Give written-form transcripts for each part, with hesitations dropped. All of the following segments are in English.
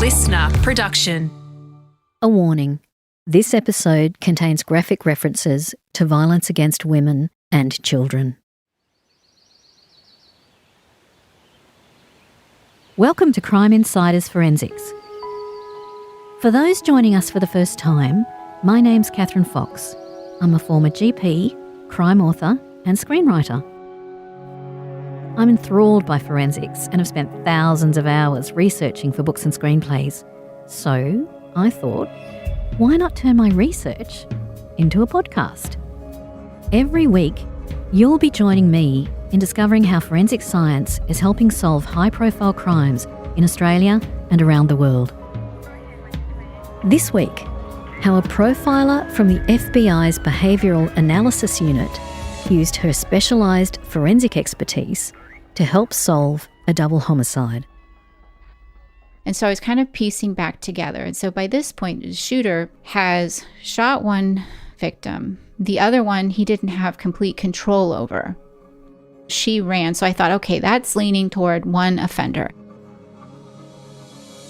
LiSTNR production. A warning. This episode contains graphic references to violence against women and children. Welcome to Crime Insiders Forensics. For those joining us for the first time, my name's Kathryn Fox. I'm a former GP, crime author and screenwriter. I'm enthralled by forensics and have spent thousands of hours researching for books and screenplays. So I thought, why not turn my research into a podcast? Every week, you'll be joining me in discovering how forensic science is helping solve high-profile crimes in Australia and around the world. This week, how a profiler from the FBI's Behavioural Analysis Unit used her specialised forensic expertise to help solve a double homicide. And so I was kind of piecing back together. And so by this point, the shooter has shot one victim. The other one, he didn't have complete control over. She ran. So I thought, okay, that's leaning toward one offender.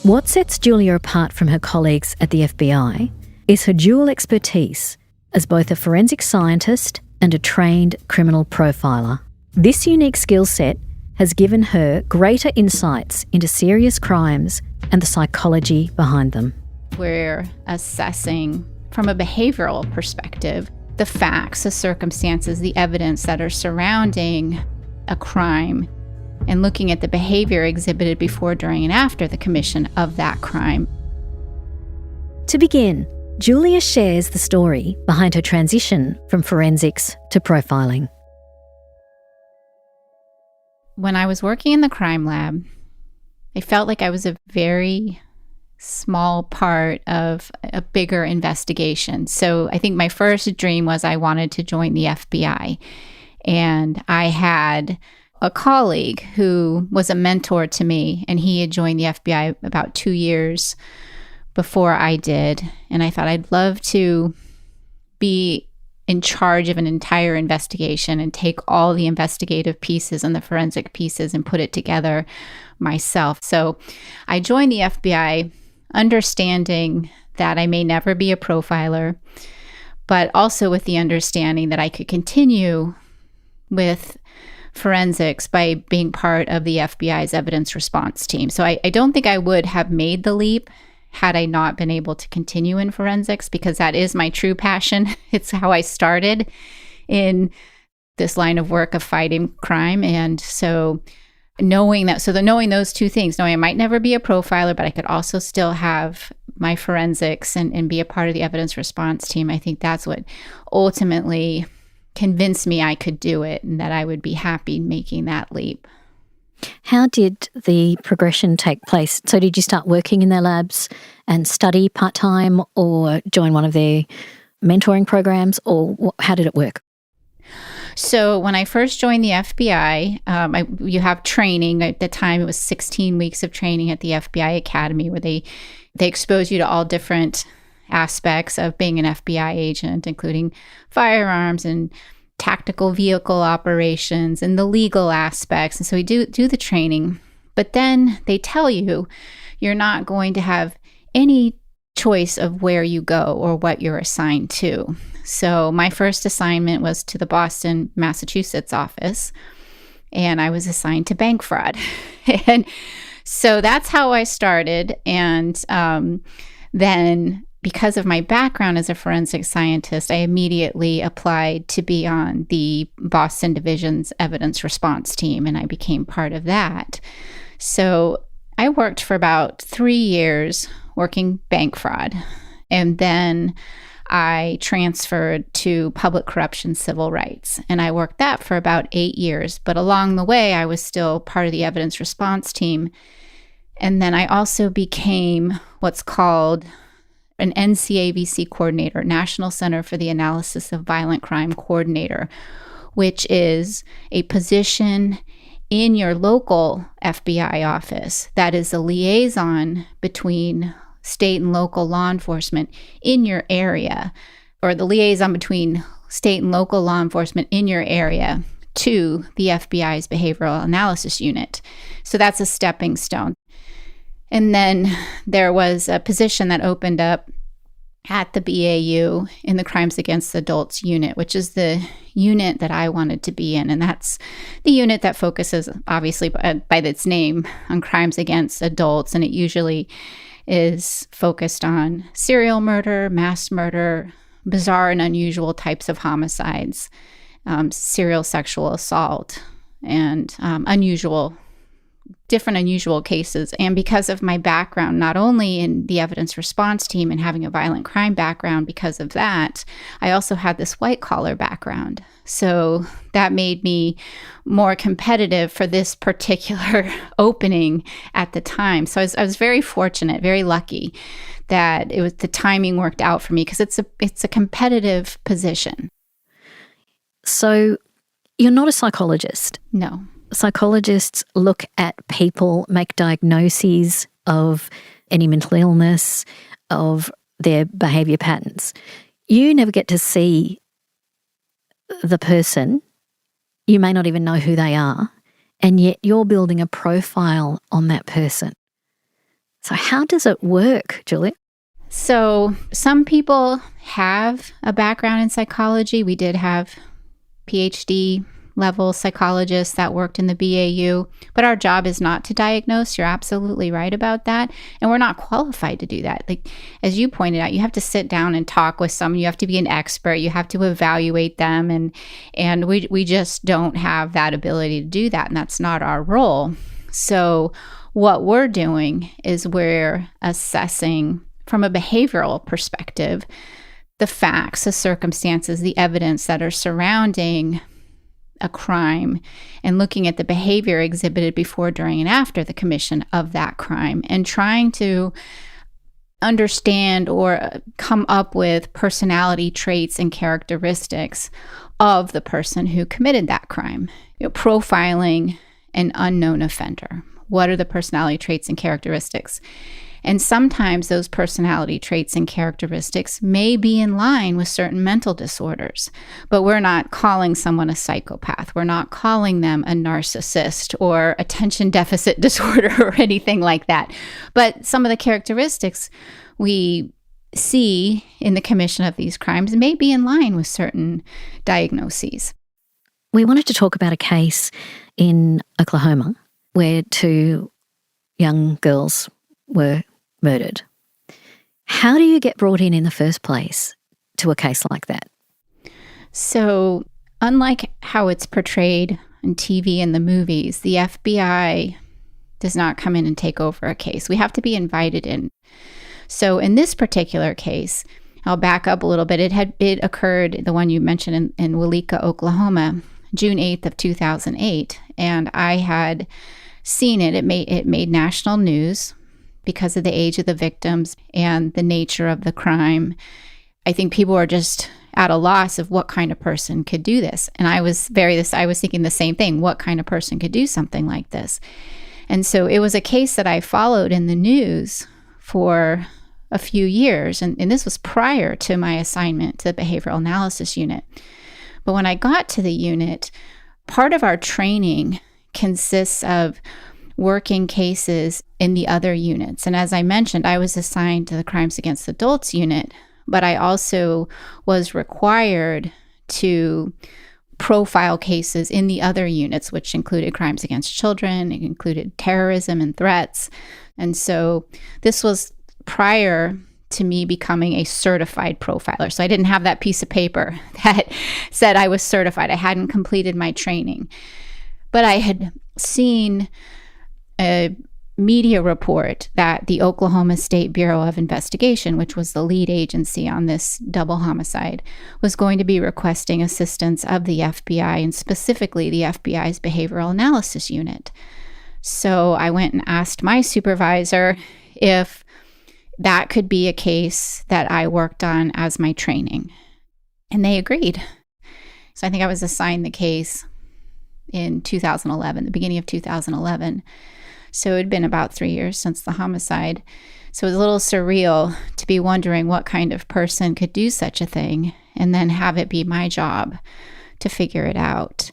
What sets Julia apart from her colleagues at the FBI is her dual expertise as both a forensic scientist and a trained criminal profiler. This unique skill set has given her greater insights into serious crimes and the psychology behind them. We're assessing, from a behavioral perspective, the facts, the circumstances, the evidence that are surrounding a crime, and looking at the behavior exhibited before, during, and after the commission of that crime. To begin, Julia shares the story behind her transition from forensics to profiling. When I was working in the crime lab, I felt like I was a very small part of a bigger investigation. So I think my first dream was I wanted to join the FBI. And I had a colleague who was a mentor to me, and he had joined the FBI about 2 years before I did. And I thought I'd love to be in charge of an entire investigation and take all the investigative pieces and the forensic pieces and put it together myself. So I joined the FBI understanding that I may never be a profiler, but also with the understanding that I could continue with forensics by being part of the FBI's evidence response team. So I don't think I would have made the leap had I not been able to continue in forensics, because that is my true passion. It's how I started in this line of work of fighting crime. And so knowing those two things, knowing I might never be a profiler, but I could also still have my forensics and be a part of the evidence response team, I think that's what ultimately convinced me I could do it and that I would be happy making that leap. How did the progression take place? So did you start working in their labs and study part-time, or join one of their mentoring programs, or how did it work? So when I first joined the FBI, you have training. At the time, it was 16 weeks of training at the FBI Academy, where they expose you to all different aspects of being an FBI agent, including firearms and tactical vehicle operations and the legal aspects. And so we do the training, but then they tell you you're not going to have any choice of where you go or what you're assigned to. So my first assignment was to the Boston, Massachusetts office, and I was assigned to bank fraud. And so that's how I started. And then because of my background as a forensic scientist, I immediately applied to be on the Boston Division's evidence response team, and I became part of that. So I worked for about 3 years working bank fraud, and then I transferred to public corruption civil rights, and I worked that for about 8 years. But along the way, I was still part of the evidence response team. And then I also became what's called an NCAVC coordinator, National Center for the Analysis of Violent Crime coordinator, which is a position in your local FBI office that is a liaison between state and local law enforcement in your area, or the liaison between state and local law enforcement in your area to the FBI's Behavioral Analysis Unit. So that's a stepping stone. And then there was a position that opened up at the BAU in the Crimes Against Adults unit, which is the unit that I wanted to be in. And that's the unit that focuses, obviously, by its name, on crimes against adults. And it usually is focused on serial murder, mass murder, bizarre and unusual types of homicides, serial sexual assault, and different unusual cases. And because of my background, not only in the evidence response team and having a violent crime background, because of that, I also had this white collar background. So that made me more competitive for this particular opening at the time. So I was very fortunate, very lucky that the timing worked out for me, because it's a competitive position. So you're not a psychologist? No. Psychologists look at people, make diagnoses of any mental illness, of their behaviour patterns. You never get to see the person. You may not even know who they are, and yet you're building a profile on that person. So how does it work, Julia? So some people have a background in psychology. We did have PhD level psychologists that worked in the BAU, but our job is not to diagnose. You're absolutely right about that. And we're not qualified to do that. Like, as you pointed out, you have to sit down and talk with someone. You have to be an expert. You have to evaluate them. And we just don't have that ability to do that. And that's not our role. So what we're doing is we're assessing from a behavioral perspective the facts, the circumstances, the evidence that are surrounding a crime, and looking at the behavior exhibited before, during, and after the commission of that crime, and trying to understand or come up with personality traits and characteristics of the person who committed that crime. Profiling an unknown offender. What are the personality traits and characteristics? And sometimes those personality traits and characteristics may be in line with certain mental disorders, but we're not calling someone a psychopath. We're not calling them a narcissist or attention deficit disorder or anything like that. But some of the characteristics we see in the commission of these crimes may be in line with certain diagnoses. We wanted to talk about a case in Oklahoma where 2 young girls were murdered. How do you get brought in the first place to a case like that? So, unlike how it's portrayed on TV and the movies, the FBI does not come in and take over a case. We have to be invited in. So, in this particular case, I'll back up a little bit. It occurred, the one you mentioned, in Weleetka, Oklahoma, June 8th of 2008, and I had seen it. It made national news because of the age of the victims and the nature of the crime. I think people were just at a loss of what kind of person could do this. And I was thinking the same thing. What kind of person could do something like this? And so it was a case that I followed in the news for a few years. And this was prior to my assignment to the behavioral analysis unit. But when I got to the unit, part of our training consists of working cases in the other units. And as I mentioned, I was assigned to the Crimes Against Adults unit, but I also was required to profile cases in the other units, which included crimes against children, it included terrorism and threats. And so this was prior to me becoming a certified profiler. So I didn't have that piece of paper that said I was certified. I hadn't completed my training. But I had seen a media report that the Oklahoma State Bureau of Investigation, which was the lead agency on this double homicide, was going to be requesting assistance of the FBI, and specifically the FBI's behavioral analysis unit. So I went and asked my supervisor if that could be a case that I worked on as my training, and they agreed. So I think I was assigned the case in 2011, the beginning of 2011. So it had been about 3 years since the homicide. So it was a little surreal to be wondering what kind of person could do such a thing, and then have it be my job to figure it out.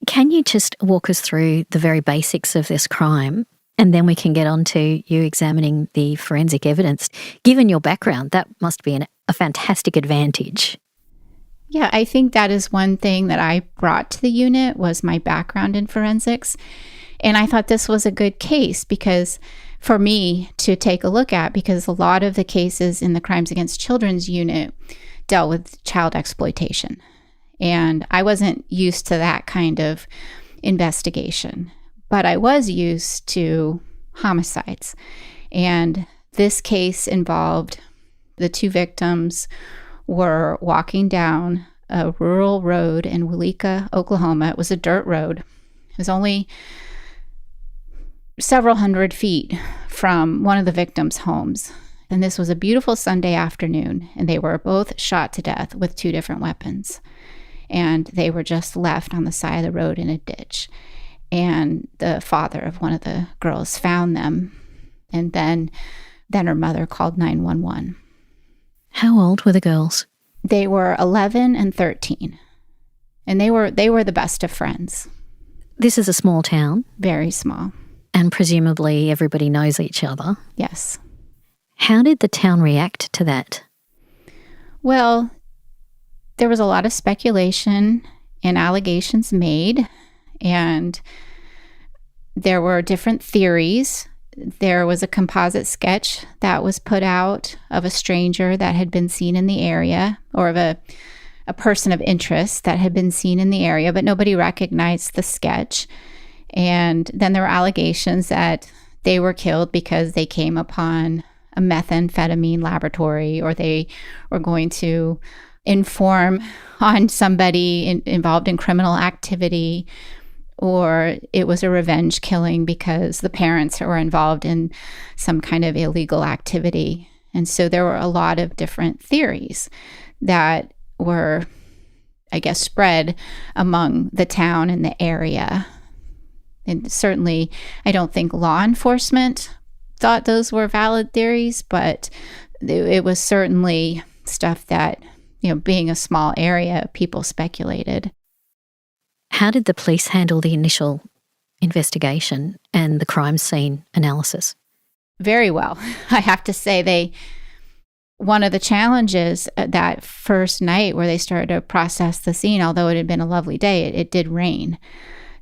Can you just walk us through the very basics of this crime And then we can get on to you examining the forensic evidence. Given your background, that must be a fantastic advantage. Yeah, I think that is one thing that I brought to the unit was my background in forensics. And I thought this was a good case because for me to take a look at, because a lot of the cases in the Crimes Against Children's unit dealt with child exploitation. And I wasn't used to that kind of investigation, but I was used to homicides. And this case involved the two victims were walking down a rural road in Weleetka, Oklahoma. It was a dirt road. It was only several hundred feet from one of the victims' homes. And this was a beautiful Sunday afternoon, and they were both shot to death with two different weapons. And they were just left on the side of the road in a ditch. And the father of one of the girls found them, and then her mother called 911. How old were the girls? They were 11 and 13, and they were the best of friends. This is a small town? Very small. And presumably everybody knows each other? Yes. How did the town react to that? Well, there was a lot of speculation and allegations made, and there were different theories. There was a composite sketch that was put out of a stranger that had been seen in the area, or of a person of interest that had been seen in the area, but nobody recognized the sketch. And then there were allegations that they were killed because they came upon a methamphetamine laboratory, or they were going to inform on somebody involved in criminal activity, or it was a revenge killing because the parents were involved in some kind of illegal activity. And so there were a lot of different theories that were, I guess, spread among the town and the area. And certainly, I don't think law enforcement thought those were valid theories, but it was certainly stuff that, being a small area, people speculated. How did the police handle the initial investigation and the crime scene analysis? Very well. I have to say, one of the challenges that first night where they started to process the scene, although it had been a lovely day, it did rain.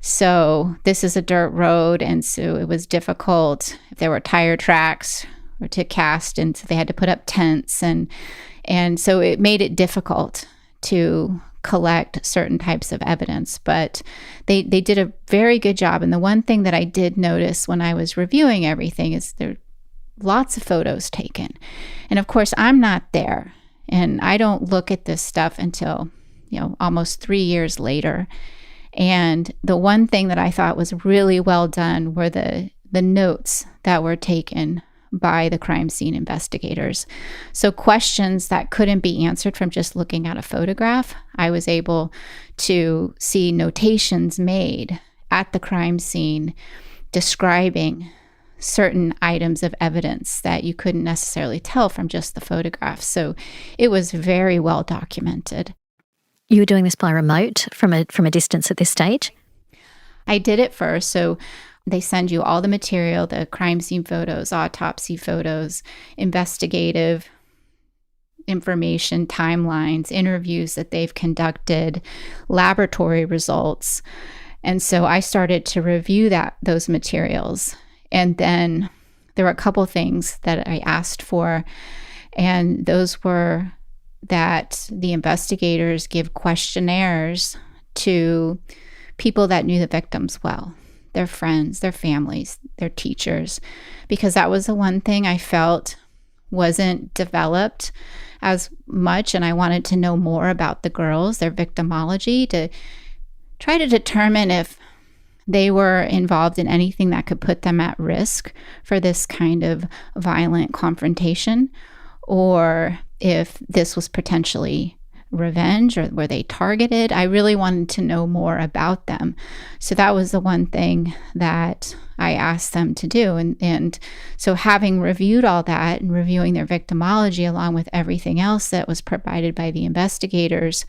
So this is a dirt road, and so it was difficult if there were tire tracks or to cast, and so they had to put up tents, and so it made it difficult to collect certain types of evidence. But they did a very good job. And the one thing that I did notice when I was reviewing everything is there are lots of photos taken. And of course, I'm not there, and I don't look at this stuff until, almost 3 years later. And the one thing that I thought was really well done were the notes that were taken by the crime scene investigators. So questions that couldn't be answered from just looking at a photograph, I was able to see notations made at the crime scene describing certain items of evidence that you couldn't necessarily tell from just the photographs. So it was very well documented. You were doing this by remote from a distance at this stage? I did it first. So they send you all the material, the crime scene photos, autopsy photos, investigative information, timelines, interviews that they've conducted, laboratory results. And so I started to review those materials. And then there were a couple things that I asked for, and those were that the investigators give questionnaires to people that knew the victims well, their friends, their families, their teachers, because that was the one thing I felt wasn't developed as much, and I wanted to know more about the girls, their victimology, to try to determine if they were involved in anything that could put them at risk for this kind of violent confrontation, or if this was potentially revenge, or were they targeted. I really wanted to know more about them. So that was the one thing that I asked them to do. And so having reviewed all that and reviewing their victimology along with everything else that was provided by the investigators,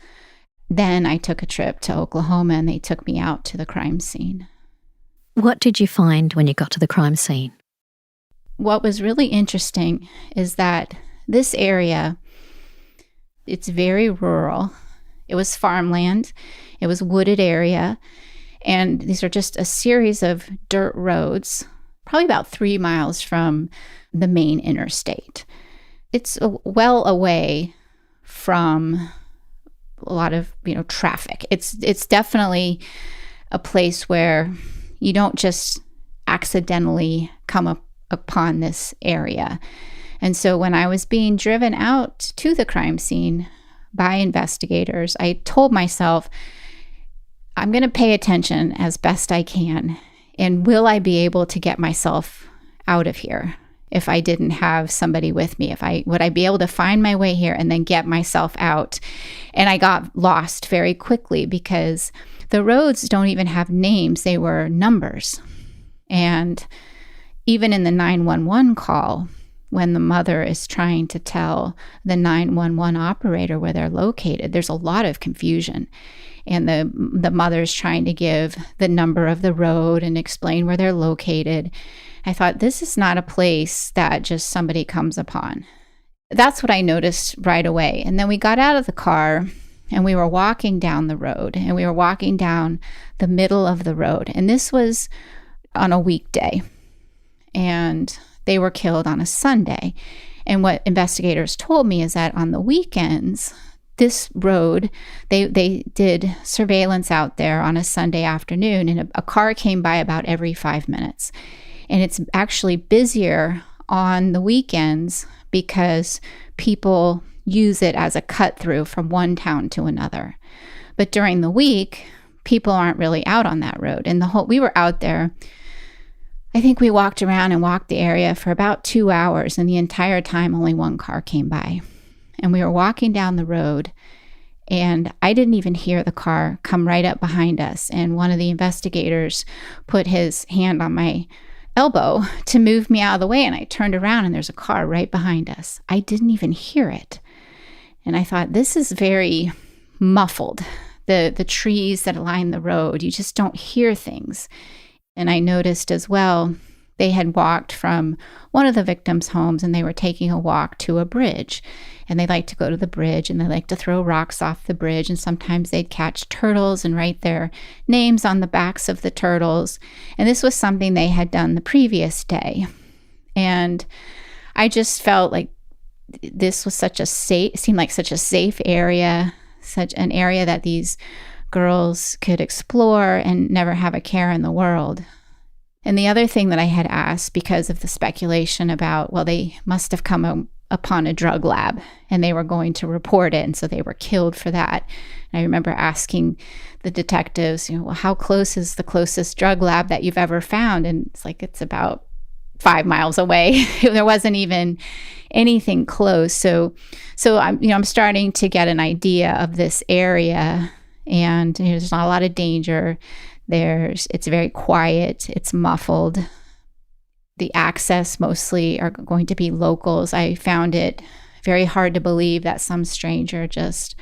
then I took a trip to Oklahoma and they took me out to the crime scene. What did you find when you got to the crime scene? What was really interesting is that this area, it's very rural. It was farmland. It was wooded area. And these are just a series of dirt roads, probably about 3 miles from the main interstate. It's well away from a lot of, traffic. It's definitely a place where you don't just accidentally come upon this area. And so when I was being driven out to the crime scene by investigators, I told myself, I'm going to pay attention as best I can. And will I be able to get myself out of here if I didn't have somebody with me? Would I be able to find my way here and then get myself out? And I got lost very quickly because the roads don't even have names. They were numbers. And even in the 911 call, when the mother is trying to tell the 911 operator where they're located, there's a lot of confusion. And the mother's trying to give the number of the road and explain where they're located. I thought, this is not a place that just somebody comes upon. That's what I noticed right away. And then we got out of the car and we were walking down the road, and we were walking down the middle of the road. And this was on a weekday, and they were killed on a Sunday. And what investigators told me is that on the weekends, this road, they did surveillance out there on a Sunday afternoon, and a car came by about every 5 minutes. And it's actually busier on the weekends because people use it as a cut through from one town to another. But during the week, people aren't really out on that road. And we were out there, I think we walked around and walked the area for about 2 hours, and the entire time only one car came by. And we were walking down the road, and I didn't even hear the car come right up behind us. And one of the investigators put his hand on my elbow to move me out of the way, and I turned around and there's a car right behind us. I didn't even hear it. And I thought, this is very muffled. The trees that line the road, you just don't hear things. And I noticed as well, they had walked from one of the victims' homes and they were taking a walk to a bridge. And they like to go to the bridge and they like to throw rocks off the bridge. And sometimes they'd catch turtles and write their names on the backs of the turtles. And this was something they had done the previous day. And I just felt like this was seemed like such a safe area, such an area that these girls could explore and never have a care in the world. And the other thing that I had asked, because of the speculation about, well, they must have come upon a drug lab and they were going to report it, and so they were killed for that. And I remember asking the detectives, well, how close is the closest drug lab that you've ever found? And it's like, it's about 5 miles away. There wasn't even anything close. So I'm starting to get an idea of this area, and there's not a lot of danger. It's very quiet. It's muffled. The access mostly are going to be locals. I found it very hard to believe that some stranger just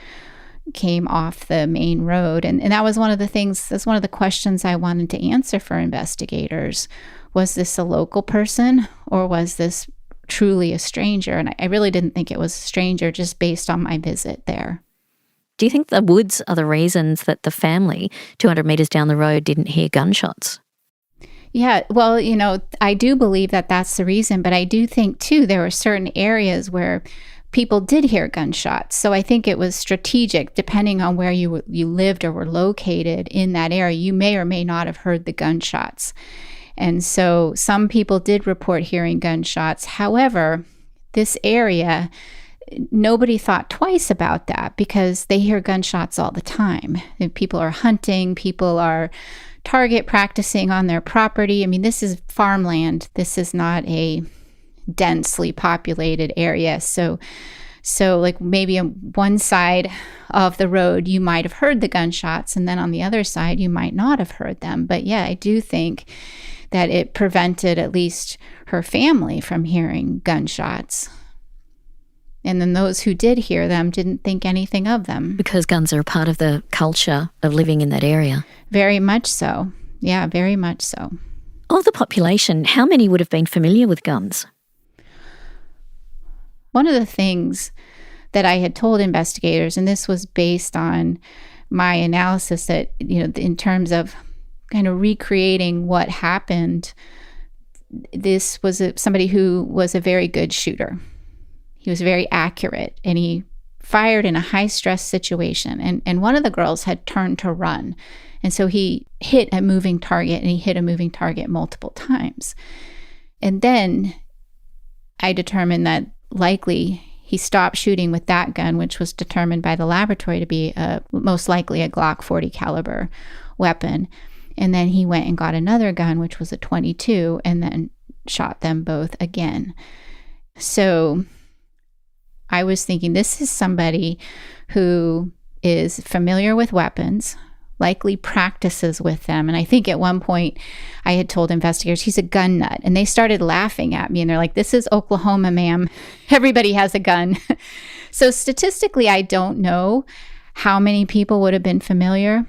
came off the main road. And that was one of the questions I wanted to answer for investigators. Was this a local person, or was this truly a stranger? And I really didn't think it was a stranger just based on my visit there. Do you think the woods are the reasons that the family 200 metres down the road didn't hear gunshots? Yeah, well, I do believe that that's the reason, but I do think, too, there were certain areas where people did hear gunshots. So I think it was strategic, depending on where you lived or were located in that area. You may or may not have heard the gunshots. And so some people did report hearing gunshots. However, this area, nobody thought twice about that because they hear gunshots all the time. And people are hunting, people are target practicing on their property. I mean, this is farmland. This is not a densely populated area. So like maybe on one side of the road, you might have heard the gunshots, and then on the other side, you might not have heard them. But yeah, I do think that it prevented at least her family from hearing gunshots. And then those who did hear them didn't think anything of them. Because guns are a part of the culture of living in that area. Very much so. Yeah, very much so. Of the population, how many would have been familiar with guns? One of the things that I had told investigators, and this was based on my analysis that, in terms of kind of recreating what happened, this was somebody who was a very good shooter. He was very accurate, and he fired in a high-stress situation. And one of the girls had turned to run. And so he hit a moving target, and he hit a moving target multiple times. And then I determined that likely he stopped shooting with that gun, which was determined by the laboratory to be most likely a Glock 40 caliber weapon. And then he went and got another gun, which was a 22, and then shot them both again. So I was thinking, this is somebody who is familiar with weapons, likely practices with them. And I think at one point I had told investigators, he's a gun nut. And they started laughing at me, and they're like, this is Oklahoma, ma'am. Everybody has a gun. So statistically, I don't know how many people would have been familiar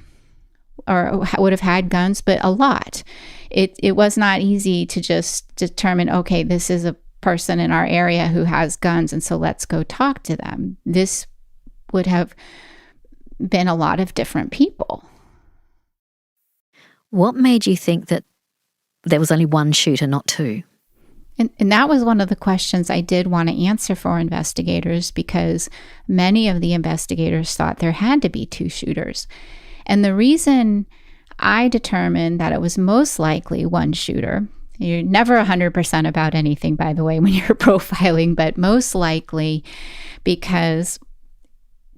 or would have had guns, but a lot. It was not easy to just determine, okay, this is a person in our area who has guns, and so let's go talk to them. This would have been a lot of different people. What made you think that there was only one shooter, not two? And that was one of the questions I did want to answer for investigators, because many of the investigators thought there had to be two shooters. And the reason I determined that it was most likely one shooter, you're never 100% about anything, by the way, when you're profiling, but most likely because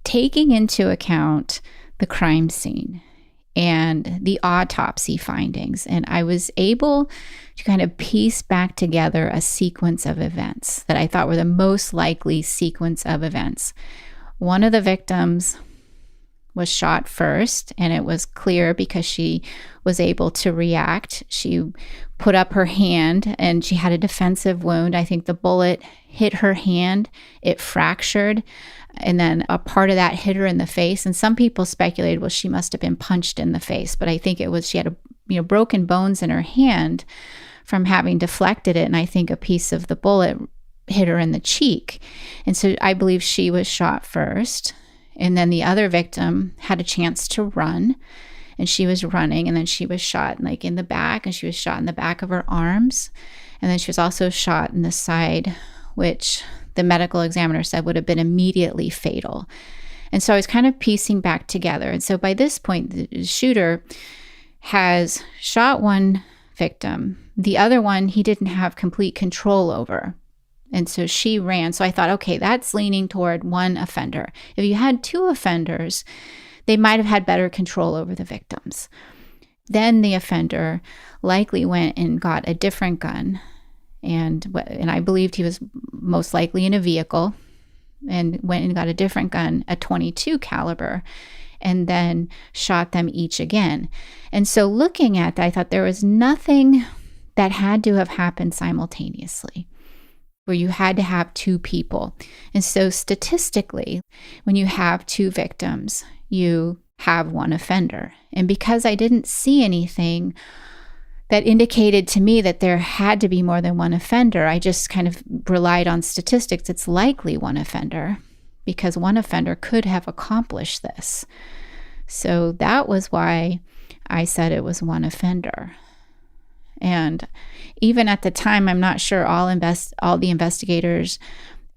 taking into account the crime scene and the autopsy findings, and I was able to kind of piece back together a sequence of events that I thought were the most likely sequence of events. One of the victims was shot first, and it was clear because she was able to react. She put up her hand, and she had a defensive wound. I think the bullet hit her hand, it fractured, and then a part of that hit her in the face. And some people speculated, well, she must have been punched in the face, but I think it was she had broken bones in her hand from having deflected it, and I think a piece of the bullet hit her in the cheek. And so I believe she was shot first. And then the other victim had a chance to run, and she was running, and then she was shot like in the back, and she was shot in the back of her arms. And then she was also shot in the side, which the medical examiner said would have been immediately fatal. And so I was kind of piecing back together. And so by this point, the shooter has shot one victim. The other one, he didn't have complete control over. And so she ran. So I thought, okay, that's leaning toward one offender. If you had two offenders, they might have had better control over the victims. Then the offender likely went and got a different gun. And I believed he was most likely in a vehicle, and went and got a different gun, a 22 caliber, and then shot them each again. And so looking at that, I thought there was nothing that had to have happened simultaneously, where you had to have two people. And so statistically, when you have two victims, you have one offender. And because I didn't see anything that indicated to me that there had to be more than one offender, I just kind of relied on statistics. It's likely one offender, because one offender could have accomplished this. So that was why I said it was one offender. And even at the time, I'm not sure all the investigators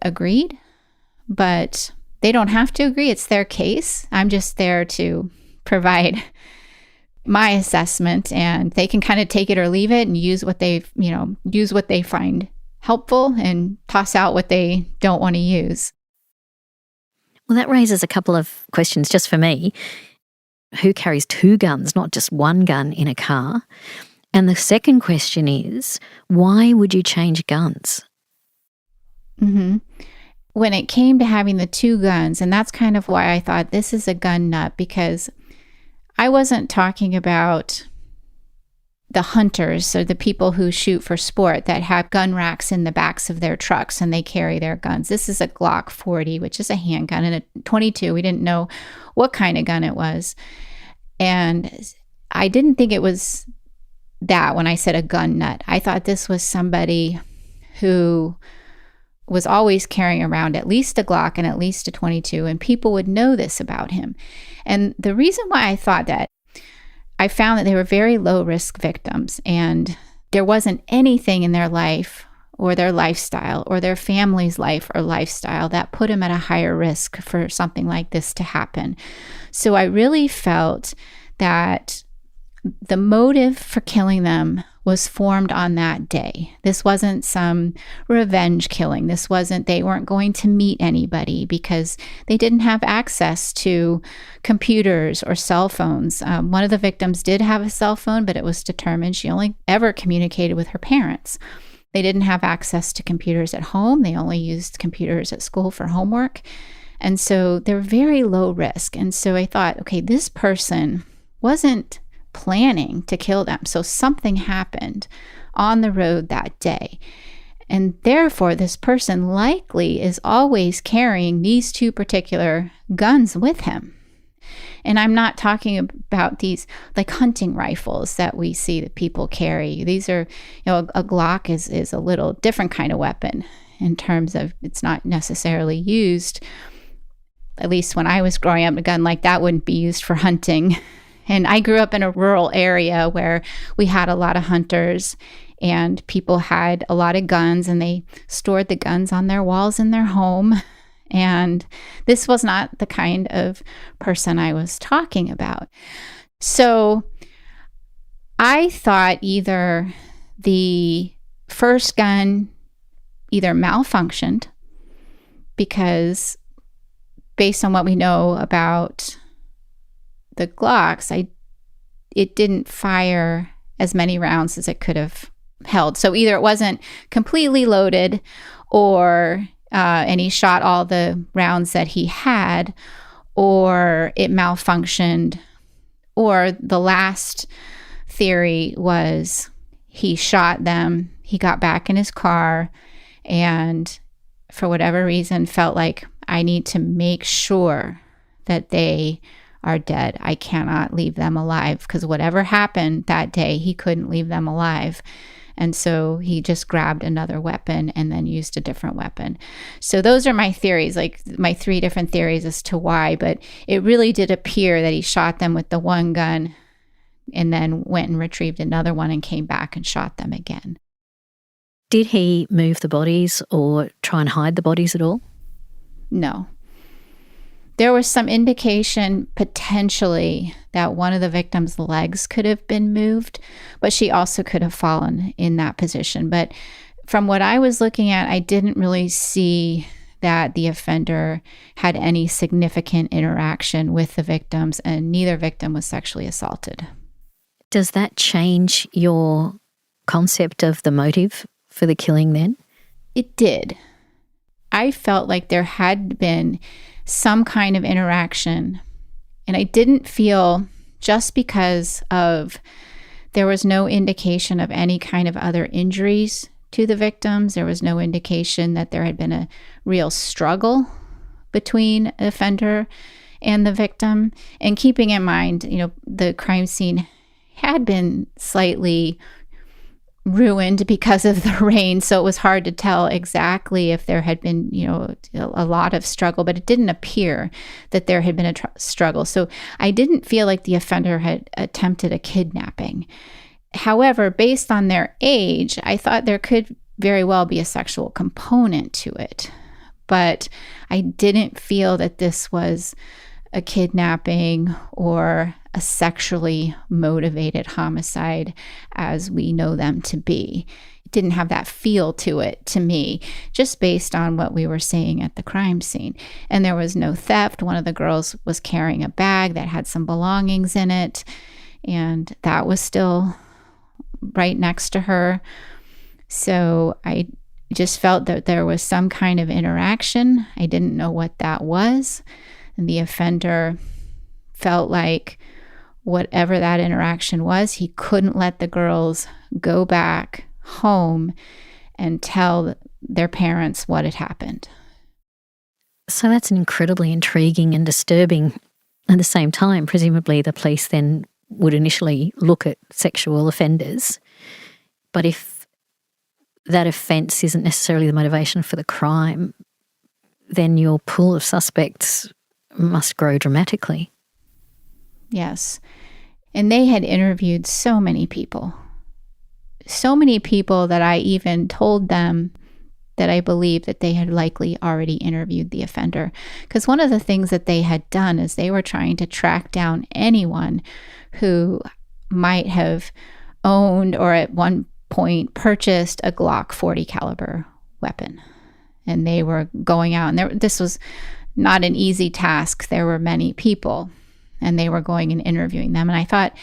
agreed, but they don't have to agree. It's their case. I'm just there to provide my assessment, and they can kind of take it or leave it and use what they find helpful and toss out what they don't want to use. Well, that raises a couple of questions just for me. Who carries two guns, not just one gun in a car? And the second question is, why would you change guns? Mm-hmm. When it came to having the two guns, and that's kind of why I thought this is a gun nut, because I wasn't talking about the hunters, so the people who shoot for sport that have gun racks in the backs of their trucks and they carry their guns. This is a Glock 40, which is a handgun, and a 22. We didn't know what kind of gun it was. And I didn't think it was that when I said a gun nut. I thought this was somebody who was always carrying around at least a Glock and at least a 22, and people would know this about him. And the reason why I thought that, I found that they were very low-risk victims, and there wasn't anything in their life or their lifestyle or their family's life or lifestyle that put him at a higher risk for something like this to happen. So I really felt that the motive for killing them was formed on that day. This wasn't some revenge killing. They weren't going to meet anybody because they didn't have access to computers or cell phones. One of the victims did have a cell phone, but it was determined she only ever communicated with her parents. They didn't have access to computers at home. They only used computers at school for homework. And so they're very low risk. And so I thought, okay, this person wasn't planning to kill them. So something happened on the road that day. And therefore, this person likely is always carrying these two particular guns with him. And I'm not talking about these like hunting rifles that we see that people carry. These are, a Glock is a little different kind of weapon in terms of it's not necessarily used. At least when I was growing up, a gun like that wouldn't be used for hunting. And I grew up in a rural area where we had a lot of hunters and people had a lot of guns, and they stored the guns on their walls in their home. And this was not the kind of person I was talking about. So I thought either the first gun either malfunctioned because based on what we know about the Glocks, it didn't fire as many rounds as it could have held. So either it wasn't completely loaded, or and he shot all the rounds that he had, or it malfunctioned, or the last theory was he shot them, he got back in his car, and for whatever reason felt like, I need to make sure that they are dead. I cannot leave them alive, because whatever happened that day, he couldn't leave them alive. And so he just grabbed another weapon and then used a different weapon. So those are my theories, like my 3 different theories as to why. But it really did appear that he shot them with the one gun and then went and retrieved another one and came back and shot them again. Did he move the bodies or try and hide the bodies at all? No. There was some indication potentially that one of the victim's legs could have been moved, but she also could have fallen in that position. But from what I was looking at, I didn't really see that the offender had any significant interaction with the victims, and neither victim was sexually assaulted. Does that change your concept of the motive for the killing then? It did. I felt like there had been some kind of interaction, and I didn't feel, just because of there was no indication of any kind of other injuries to the victims, there was no indication that there had been a real struggle between the offender and the victim. And keeping in mind, the crime scene had been slightly ruined because of the rain, so it was hard to tell exactly if there had been a lot of struggle, but it didn't appear that there had been a struggle. So I didn't feel like the offender had attempted a kidnapping. However, based on their age, I thought there could very well be a sexual component to it, but I didn't feel that this was a kidnapping or a sexually motivated homicide as we know them to be. It didn't have that feel to it to me, just based on what we were seeing at the crime scene. And there was no theft. One of the girls was carrying a bag that had some belongings in it, and that was still right next to her. So I just felt that there was some kind of interaction. I didn't know what that was. And the offender felt like whatever that interaction was, he couldn't let the girls go back home and tell their parents what had happened. So that's an incredibly intriguing and disturbing at the same time. Presumably the police then would initially look at sexual offenders, but if that offence isn't necessarily the motivation for the crime, then your pool of suspects must grow dramatically. Yes. And they had interviewed so many people that I even told them that I believe that they had likely already interviewed the offender. Because one of the things that they had done is they were trying to track down anyone who might have owned or at one point purchased a Glock 40 caliber weapon. And they were going out, and this was not an easy task. There were many people, and they were going and interviewing them. And I thought,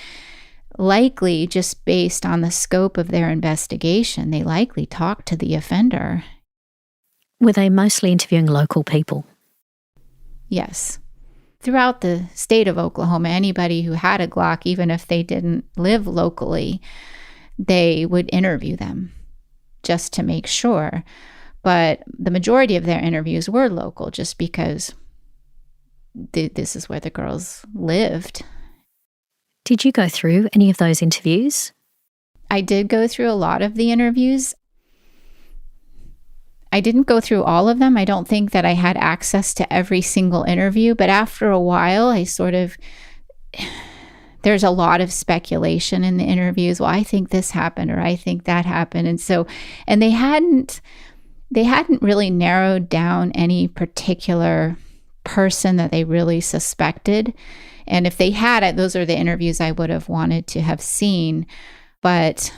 likely just based on the scope of their investigation, they likely talked to the offender. Were they mostly interviewing local people? Yes. Throughout the state of Oklahoma, anybody who had a Glock, even if they didn't live locally, they would interview them just to make sure. But the majority of their interviews were local just because this is where the girls lived. Did you go through any of those interviews? I did go through a lot of the interviews. I didn't go through all of them. I don't think that I had access to every single interview, but after a while, there's a lot of speculation in the interviews. Well, I think this happened, or I think that happened. And they hadn't really narrowed down any particular person that they really suspected. And if they had it, those are the interviews I would have wanted to have seen. But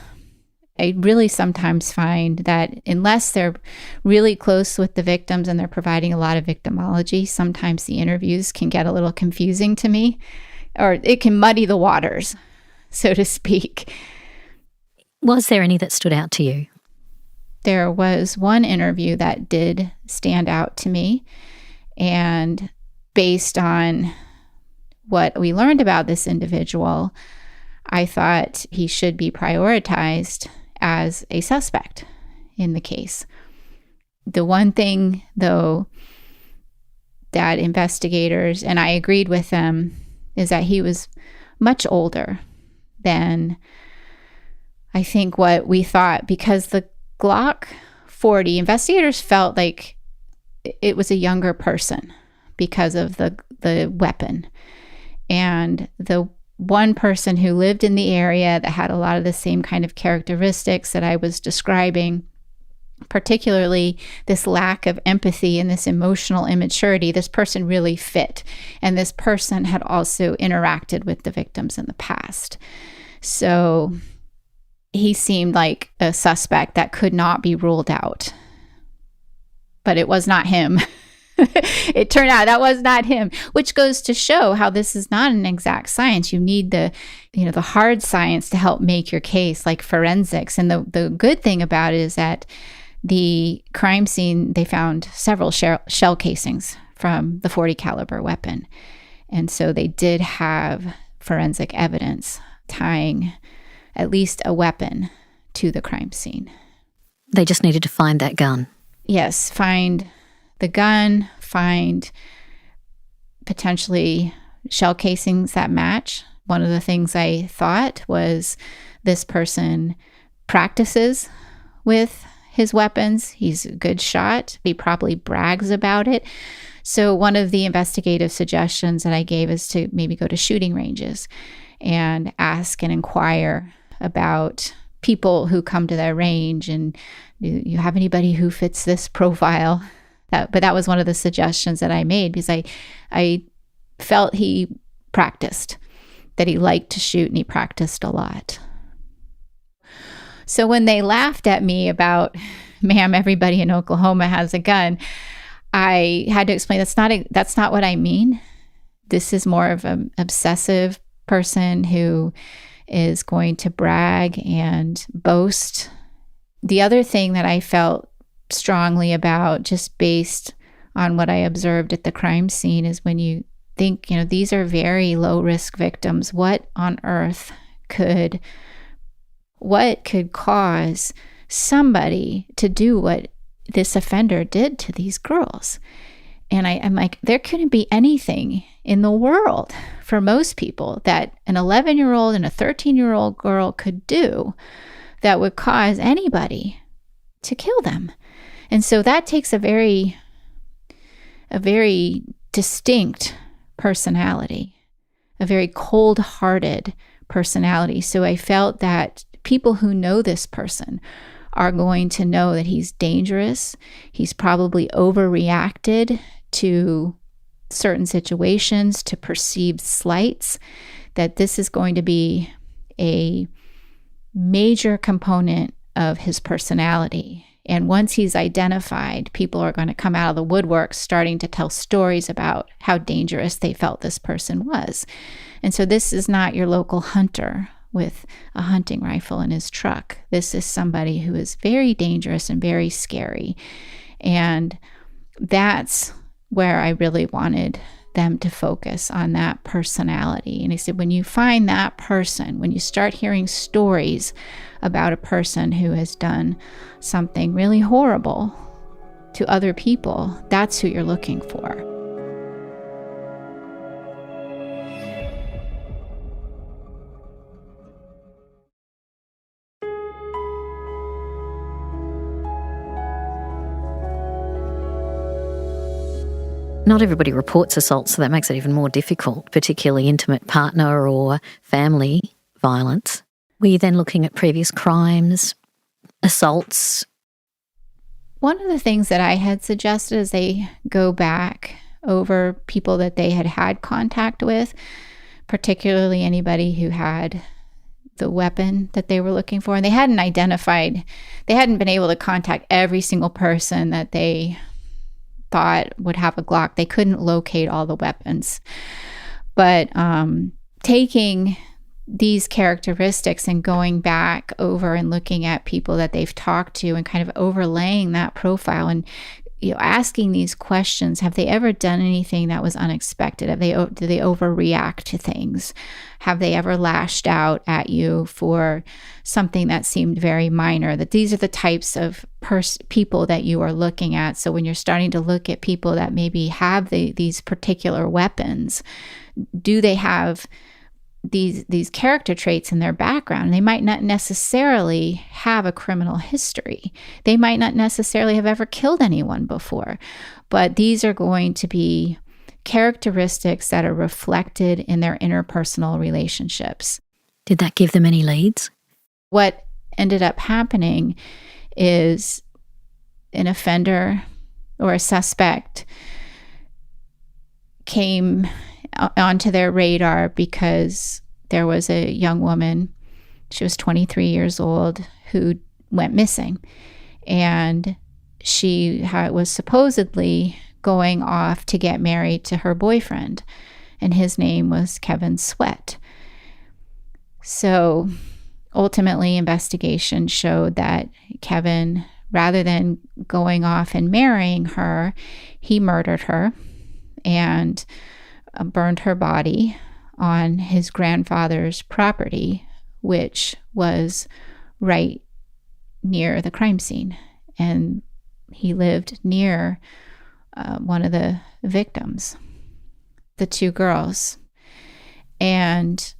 I really sometimes find that unless they're really close with the victims and they're providing a lot of victimology, sometimes the interviews can get a little confusing to me, or it can muddy the waters, so to speak. Was there any that stood out to you? There was one interview that did stand out to me, and based on what we learned about this individual, I thought he should be prioritized as a suspect in the case. The one thing, though, that investigators, and I agreed with them, is that he was much older than I think what we thought, because the Glock 40, investigators felt like it was a younger person because of the weapon. And the one person who lived in the area that had a lot of the same kind of characteristics that I was describing, particularly this lack of empathy and this emotional immaturity, this person really fit. And this person had also interacted with the victims in the past. So he seemed like a suspect that could not be ruled out. But it was not him. It turned out that was not him, which goes to show how this is not an exact science. You need the hard science to help make your case, like forensics. And the good thing about it is that the crime scene, they found several shell casings from the 40 caliber weapon. And so they did have forensic evidence tying at least a weapon to the crime scene. They just needed to find that gun. Yes, find the gun, find potentially shell casings that match. One of the things I thought was this person practices with his weapons. He's a good shot. He probably brags about it. So one of the investigative suggestions that I gave is to maybe go to shooting ranges and ask and inquire about people who come to their range, and do you have anybody who fits this profile? But that was one of the suggestions that I made, because I felt he practiced, that he liked to shoot and he practiced a lot. So when they laughed at me about, ma'am, everybody in Oklahoma has a gun, I had to explain that's not what I mean. This is more of an obsessive person who is going to brag and boast. The other thing that I felt strongly about, just based on what I observed at the crime scene, is when you think, these are very low risk victims. What on earth could cause somebody to do what this offender did to these girls? And I'm like, there couldn't be anything in the world for most people that an 11-year-old and a 13-year-old girl could do that would cause anybody to kill them. And so that takes a very distinct personality, a very cold-hearted personality. So I felt that people who know this person are going to know that he's dangerous. He's probably overreacted to certain situations, to perceived slights, that this is going to be a major component of his personality. And once he's identified, people are going to come out of the woodwork starting to tell stories about how dangerous they felt this person was. And so this is not your local hunter with a hunting rifle in his truck. This is somebody who is very dangerous and very scary. And that's where I really wanted them to focus on that personality. And I said, when you find that person, when you start hearing stories about a person who has done something really horrible to other people, that's who you're looking for. Not everybody reports assault, so that makes it even more difficult, particularly intimate partner or family violence. Were you then looking at previous crimes, assaults? One of the things that I had suggested is they go back over people that they had contact with, particularly anybody who had the weapon that they were looking for. And they hadn't been able to contact every single person that they thought would have a Glock. They couldn't locate all the weapons. But taking these characteristics and going back over and looking at people that they've talked to and kind of overlaying that profile and asking these questions. Have they ever done anything that was unexpected? Do they overreact to things? Have they ever lashed out at you for something that seemed very minor? That these are the types of people that you are looking at. So when you're starting to look at people that maybe have these particular weapons, do they have these character traits in their background? They might not necessarily have a criminal history. They might not necessarily have ever killed anyone before, but these are going to be characteristics that are reflected in their interpersonal relationships. Did that give them any leads? What ended up happening is an offender or a suspect came onto their radar because there was a young woman, she was 23 years old, who went missing. And she was supposedly going off to get married to her boyfriend, and his name was Kevin Sweat. So ultimately, investigation showed that Kevin, rather than going off and marrying her, he murdered her and burned her body on his grandfather's property, which was right near the crime scene. And he lived near one of the victims, the two girls. And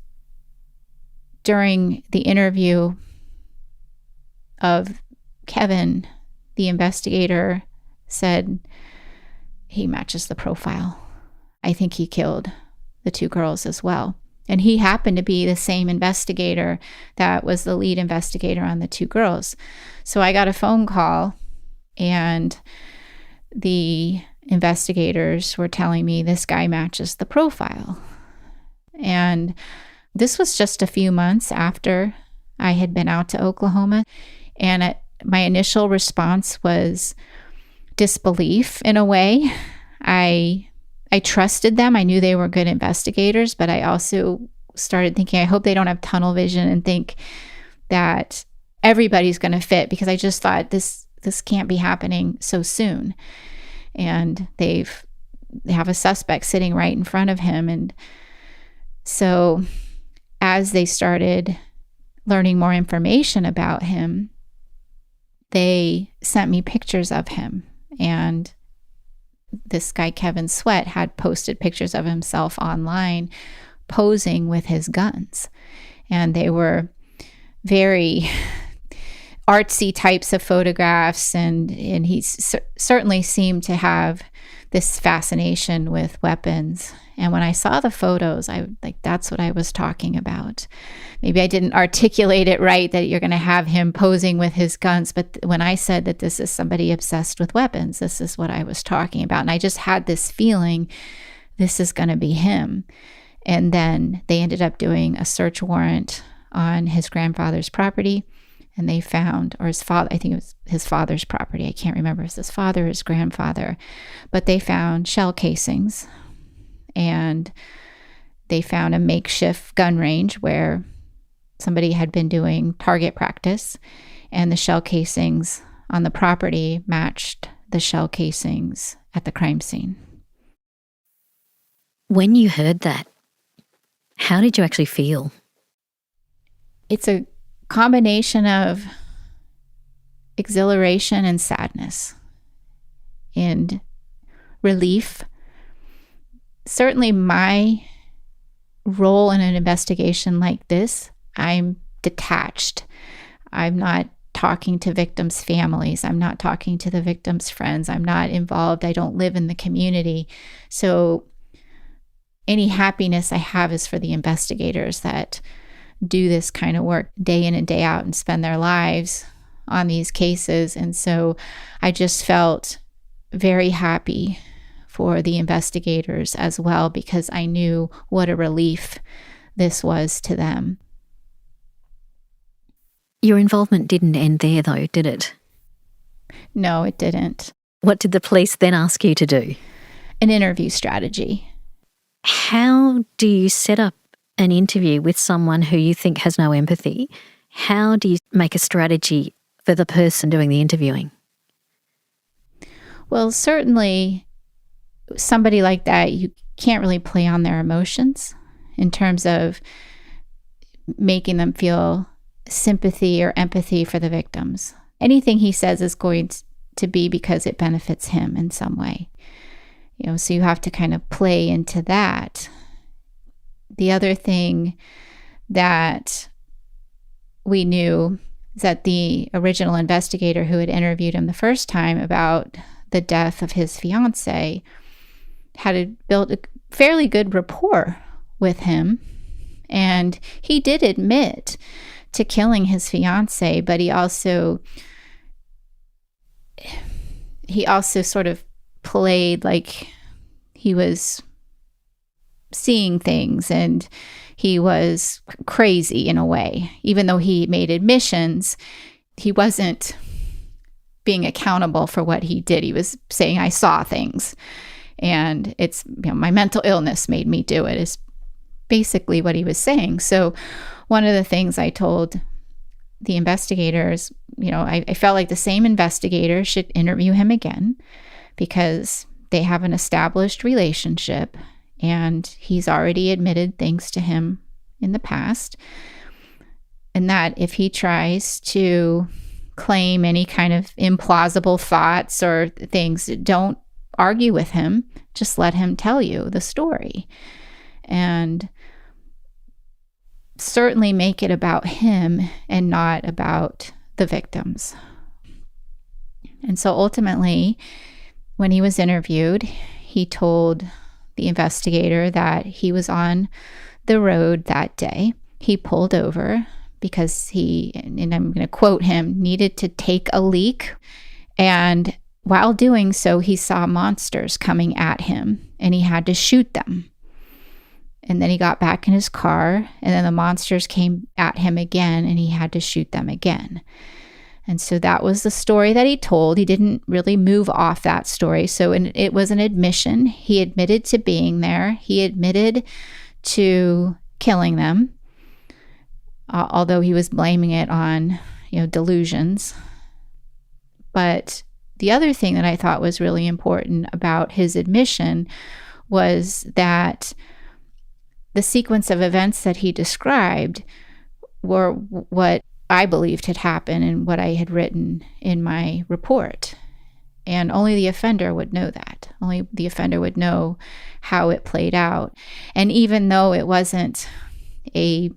during the interview of Kevin, the investigator said, he matches the profile. I think he killed the two girls as well. And he happened to be the same investigator that was the lead investigator on the two girls. So I got a phone call, and the investigators were telling me this guy matches the profile. And this was just a few months after I had been out to Oklahoma. And my initial response was disbelief in a way. I trusted them. I knew they were good investigators, but I also started thinking, I hope they don't have tunnel vision and think that everybody's going to fit, because I just thought this can't be happening so soon. And they have a suspect sitting right in front of him. And so as they started learning more information about him, they sent me pictures of him. And this guy, Kevin Sweat, had posted pictures of himself online posing with his guns. And they were very artsy types of photographs. And he certainly seemed to have this fascination with weapons. And when I saw the photos, that's what I was talking about. Maybe I didn't articulate it right, that you're going to have him posing with his guns. But when I said that this is somebody obsessed with weapons, this is what I was talking about. And I just had this feeling, this is going to be him. And then they ended up doing a search warrant on his grandfather's property. And they found, or his father, I think it was his father's property. I can't remember if it was his father or his grandfather. But they found shell casings. And they found a makeshift gun range where somebody had been doing target practice. And the shell casings on the property matched the shell casings at the crime scene. When you heard that, how did you actually feel? It's a combination of exhilaration and sadness and relief. Certainly my role in an investigation like this, I'm detached. I'm not talking to victims' families. I'm not talking to the victims' friends. I'm not involved. I don't live in the community. So any happiness I have is for the investigators that do this kind of work day in and day out and spend their lives on these cases. And so I just felt very happy for the investigators as well, because I knew what a relief this was to them. Your involvement didn't end there though, did it? No, it didn't. What did the police then ask you to do? An interview strategy. How do you set up an interview with someone who you think has no empathy? How do you make a strategy for the person doing the interviewing? Well, certainly somebody like that, you can't really play on their emotions in terms of making them feel sympathy or empathy for the victims. Anything he says is going to be because it benefits him in some way. So you have to kind of play into that. The other thing that we knew is that the original investigator who had interviewed him the first time about the death of his fiancée had built a fairly good rapport with him. And he did admit to killing his fiancée, but he also sort of played like he was seeing things and he was crazy in a way. Even though he made admissions, he wasn't being accountable for what he did. He was saying, I saw things and it's, my mental illness made me do it, is basically what he was saying. So one of the things I told the investigators, I felt like the same investigator should interview him again because they have an established relationship and he's already admitted things to him in the past. And that if he tries to claim any kind of implausible thoughts or things, don't argue with him. Just let him tell you the story. And certainly make it about him and not about the victims. And so ultimately, when he was interviewed, he told the investigator that he was on the road that day. He pulled over because he, and I'm going to quote him, needed to take a leak. And while doing so, he saw monsters coming at him and he had to shoot them. And then he got back in his car and then the monsters came at him again and he had to shoot them again. And so that was the story that he told. He didn't really move off that story. So it was an admission. He admitted to being there. He admitted to killing them, although he was blaming it on, delusions. But the other thing that I thought was really important about his admission was that the sequence of events that he described were what I believed had happened and what I had written in my report. And only the offender would know that. Only the offender would know how it played out. And even though it wasn't a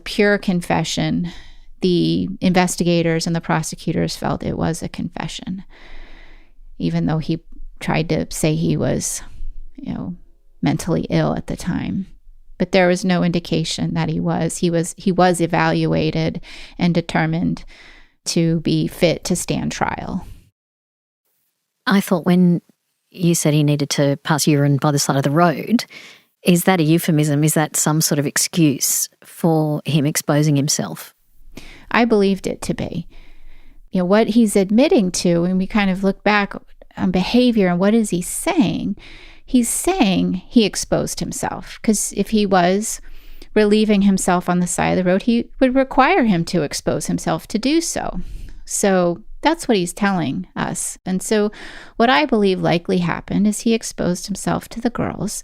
pure confession, the investigators and the prosecutors felt it was a confession, even though he tried to say he was, mentally ill at the time. But there was no indication that he was. He was evaluated and determined to be fit to stand trial. I thought when you said he needed to pass urine by the side of the road, is that a euphemism? Is that some sort of excuse for him exposing himself? I believed it to be. What he's admitting to, when we kind of look back on behavior and what is he saying? He's saying he exposed himself, because if he was relieving himself on the side of the road, he would require him to expose himself to do so. So that's what he's telling us. And so what I believe likely happened is he exposed himself to the girls,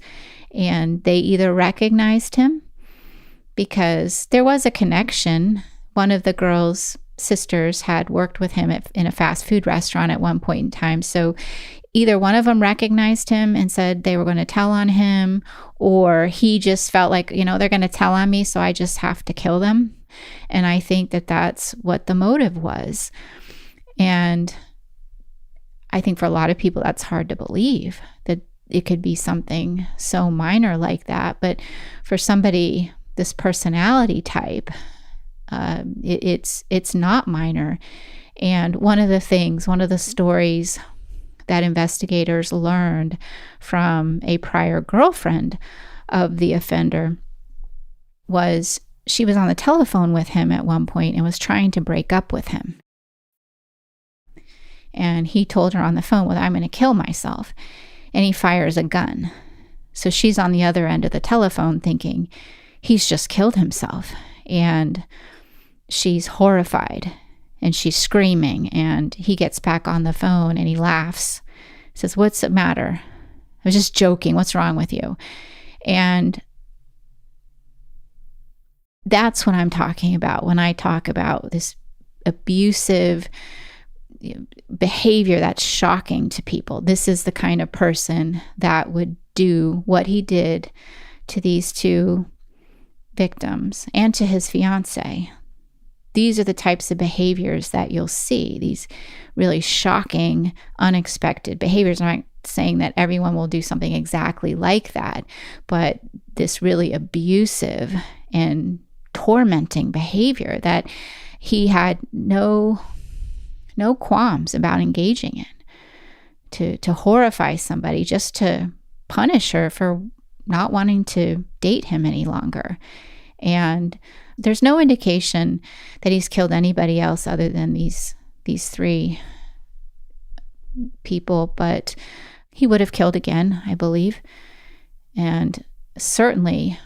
and they either recognized him because there was a connection. One of the girls' sisters had worked with him in a fast food restaurant at one point in time. So either one of them recognized him and said they were going to tell on him, or he just felt like, they're going to tell on me, so I just have to kill them. And I think that that's what the motive was. And I think for a lot of people, that's hard to believe, that it could be something so minor like that. But for somebody, this personality type, it's not minor. And one of the stories that investigators learned from a prior girlfriend of the offender was she was on the telephone with him at one point and was trying to break up with him. And he told her on the phone, well, I'm going to kill myself. And he fires a gun. So she's on the other end of the telephone thinking he's just killed himself. And she's horrified and she's screaming, and he gets back on the phone and he laughs. He says, what's the matter? I was just joking. What's wrong with you? And that's what I'm talking about when I talk about this abusive behavior that's shocking to people. This is the kind of person that would do what he did to these two victims and to his fiancée. These are the types of behaviors that you'll see, these really shocking, unexpected behaviors. I'm not saying that everyone will do something exactly like that, but this really abusive and tormenting behavior that he had no qualms about engaging in, to horrify somebody, just to punish her for not wanting to date him any longer. And there's no indication that he's killed anybody else other than these three people, but he would have killed again, I believe. And certainly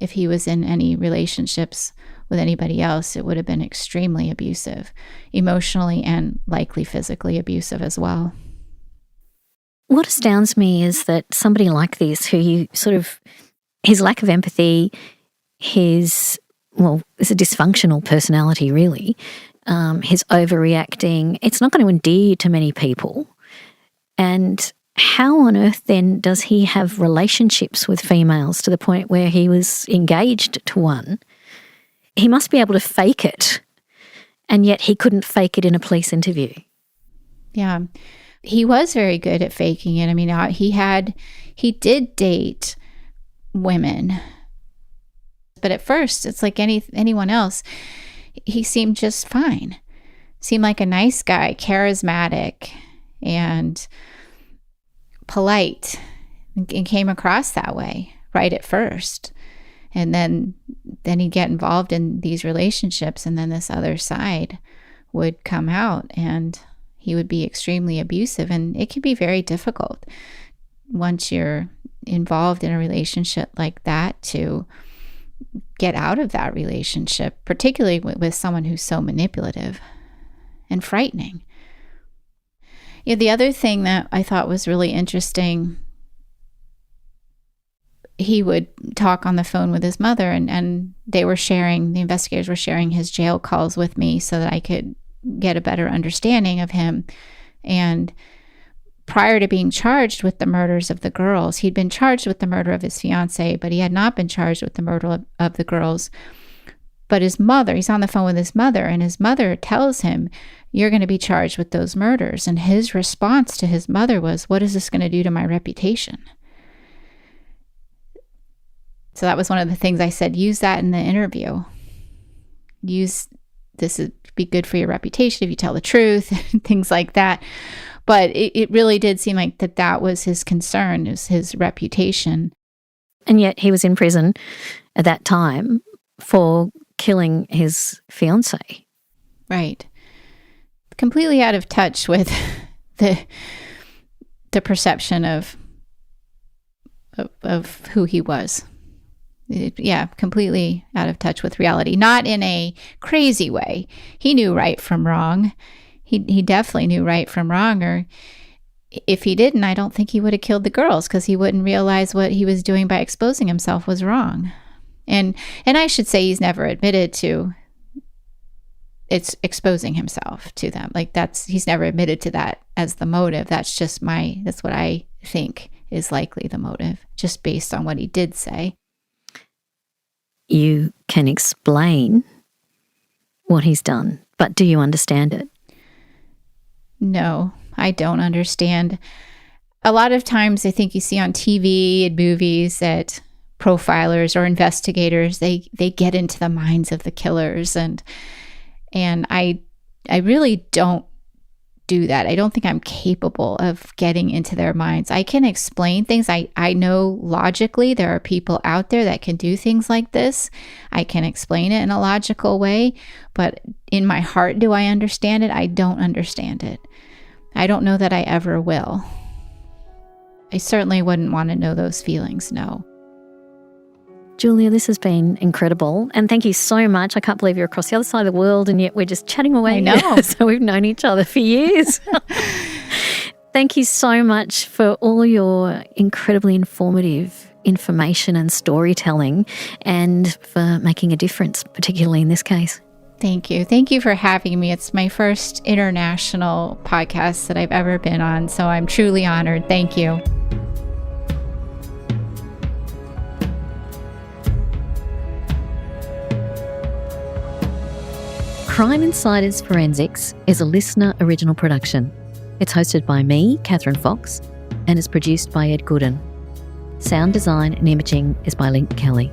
if he was in any relationships with anybody else, it would have been extremely abusive, emotionally and likely physically abusive as well. What astounds me is that somebody like this, who his lack of empathy, it's a dysfunctional personality, really. His overreacting, it's not going to endear you to many people. And how on earth then does he have relationships with females to the point where he was engaged to one? He must be able to fake it, and yet he couldn't fake it in a police interview. Yeah, he was very good at faking it. I mean, he did date women. But at first, it's like anyone else. He seemed just fine. Seemed like a nice guy, charismatic and polite, and came across that way right at first. And then he'd get involved in these relationships, and then this other side would come out, and he would be extremely abusive. And it can be very difficult once you're involved in a relationship like that to get out of that relationship, particularly with someone who's so manipulative and frightening. The other thing that I thought was really interesting, he would talk on the phone with his mother, and the investigators were sharing his jail calls with me so that I could get a better understanding of him. And prior to being charged with the murders of the girls, he'd been charged with the murder of his fiancée, but he had not been charged with the murder of the girls. But his mother, he's on the phone with his mother, and his mother tells him, you're going to be charged with those murders. And his response to his mother was, what is this going to do to my reputation? So that was one of the things I said, use that in the interview. Use this would be good for your reputation if you tell the truth, things like that. But it really did seem like that was his concern, was his reputation. And yet he was in prison at that time for killing his fiancée. Right. Completely out of touch with the perception of who he was. Completely out of touch with reality. Not in a crazy way. He knew right from wrong. He definitely knew right from wrong. Or if he didn't, I don't think he would have killed the girls, because he wouldn't realize what he was doing by exposing himself was wrong. And I should say he's never admitted to it's exposing himself to them. Like he's never admitted to that as the motive. That's what I think is likely the motive, just based on what he did say. You can explain what he's done, but do you understand it? No, I don't understand. A lot of times I think you see on TV and movies that profilers or investigators, they get into the minds of the killers, and I really don't do that. I don't think I'm capable of getting into their minds. I can explain things. I know logically there are people out there that can do things like this. I can explain it in a logical way, but in my heart, do I understand it? I don't understand it. I don't know that I ever will. I certainly wouldn't want to know those feelings, no. Julia, this has been incredible. And thank you so much. I can't believe you're across the other side of the world and yet we're just chatting away. I know. So we've known each other for years. Thank you so much for all your incredibly informative information and storytelling, and for making a difference, particularly in this case. Thank you. Thank you for having me. It's my first international podcast that I've ever been on, so I'm truly honored. Thank you. Crime Insiders Forensics is a LiSTNR original production. It's hosted by me, Kathryn Fox, and is produced by Ed Gooden. Sound design and imaging is by Link Kelly.